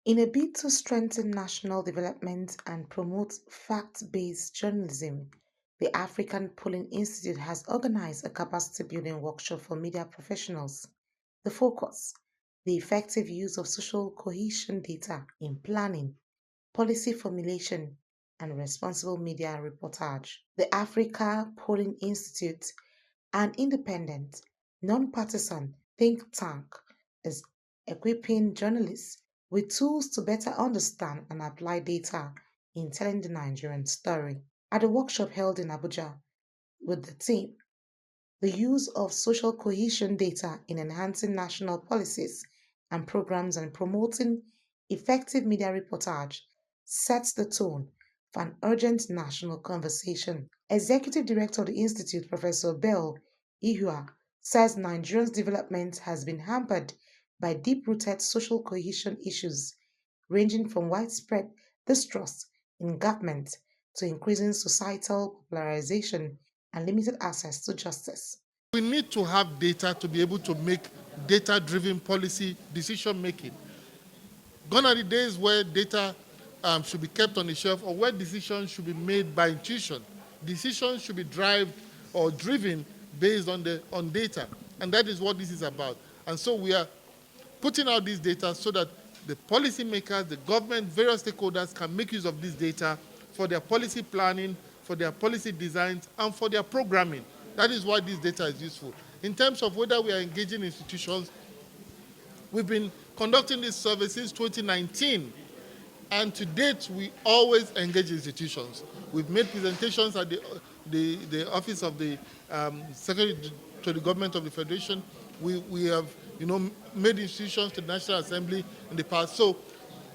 In a bid to strengthen national development and promote fact based journalism, the African Polling Institute has organized a capacity building workshop for media professionals. The focus: the effective use of social cohesion data in planning, policy formulation, and responsible media reportage. The Africa Polling Institute, an independent, non-partisan think tank, is equipping journalists with tools to better understand and apply data in telling the Nigerian story. At a workshop held in Abuja with the team, the use of social cohesion data in enhancing national policies and programs and promoting effective media reportage sets the tone for an urgent national conversation. Executive Director of the Institute, Professor Bell Ihua, says Nigeria's development has been hampered by deep rooted social cohesion issues, ranging from widespread distrust in government to increasing societal polarization and limited access to justice. We need to have data to be able to make data-driven policy decision making. Gone are the days where data should be kept on the shelf or where decisions should be made by intuition. Decisions should be driven based on data, and that is what this is about. And so we are putting out this data so that the policymakers, the government, various stakeholders can make use of this data for their policy planning, for their policy designs, and for their programming. That is why this data is useful. In terms of whether we are engaging institutions, we've been conducting this survey since 2019, and to date, we always engage institutions. We've made presentations at the office of the Secretary to the Government of the Federation. We have, made institutions to the National Assembly in the past. So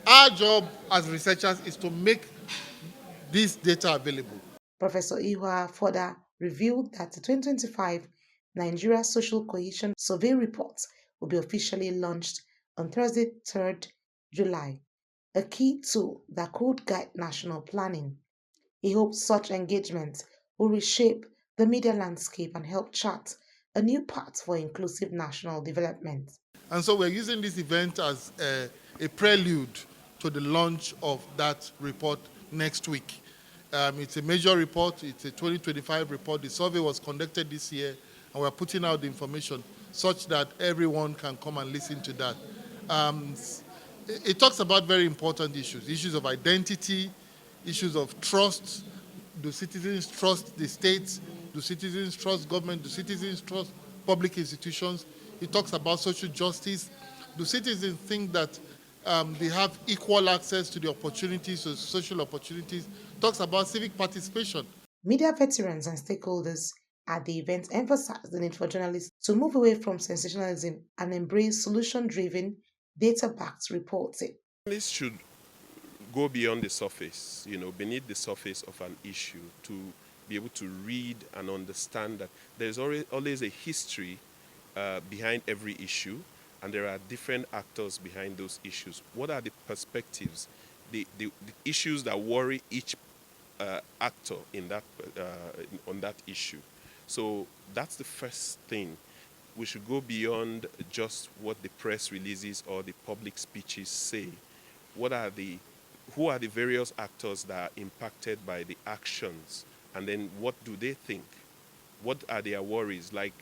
our job as researchers is to make this data available. Professor Ihua further revealed that the 2025 Nigeria Social Cohesion Survey report will be officially launched on Thursday, 3rd July, a key tool that could guide national planning. He hopes such engagement will reshape the media landscape and help chart a new path for inclusive national development. And so we're using this event as a prelude to the launch of that report next week. It's a major report. It's a 2025 report. The survey was conducted this year, and we're putting out the information such that everyone can come and listen to that. It talks about very important issues of identity, issues of trust. Do citizens trust the state? Do citizens trust government? Do citizens trust public institutions? It talks about social justice. Do citizens think that they have equal access to the opportunities, to social opportunities? It talks about civic participation. Media veterans and stakeholders at the event emphasized the need for journalists to move away from sensationalism and embrace solution driven, data backed reporting. Journalists should go beyond the surface, beneath the surface of an issue to be able to read and understand that there's always a history behind every issue, and there are different actors behind those issues. What are the perspectives, the issues that worry each actor in that on that issue? So that's the first thing. We should go beyond just what the press releases or the public speeches say. Who are the various actors that are impacted by the actions, and then what do they think? What are their worries? Like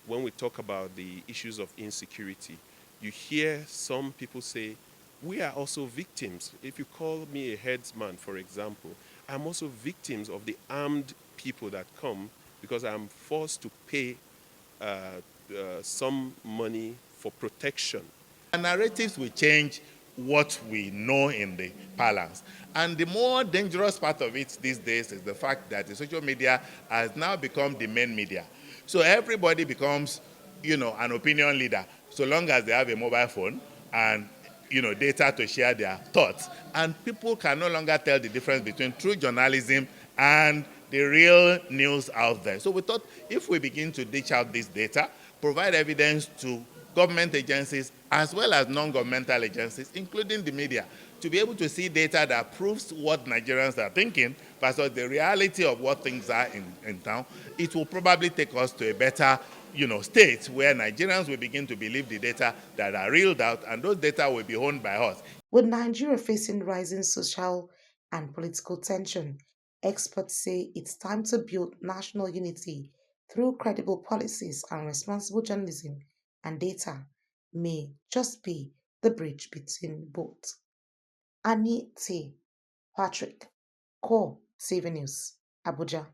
when we talk about the issues of insecurity, you hear some people say, we are also victims. If you call me a headsman, for example, I'm also victims of the armed people that come because I'm forced to pay some money for protection. The narratives will change what we know in the parlance. And the more dangerous part of it these days is the fact that the social media has now become the main media. So everybody becomes, an opinion leader, so long as they have a mobile phone and, data to share their thoughts. And people can no longer tell the difference between true journalism and the real news out there. So we thought if we begin to dish out this data, provide evidence to government agencies as well as non-governmental agencies, including the media, to be able to see data that proves what Nigerians are thinking versus the reality of what things are in town, it will probably take us to a better states where Nigerians will begin to believe the data that are reeled out, and those data will be owned by us. With Nigeria facing rising social and political tension, experts say it's time to build national unity through credible policies and responsible journalism, and data may just be the bridge between both. Annie T. Patrick, Core TV News, Abuja.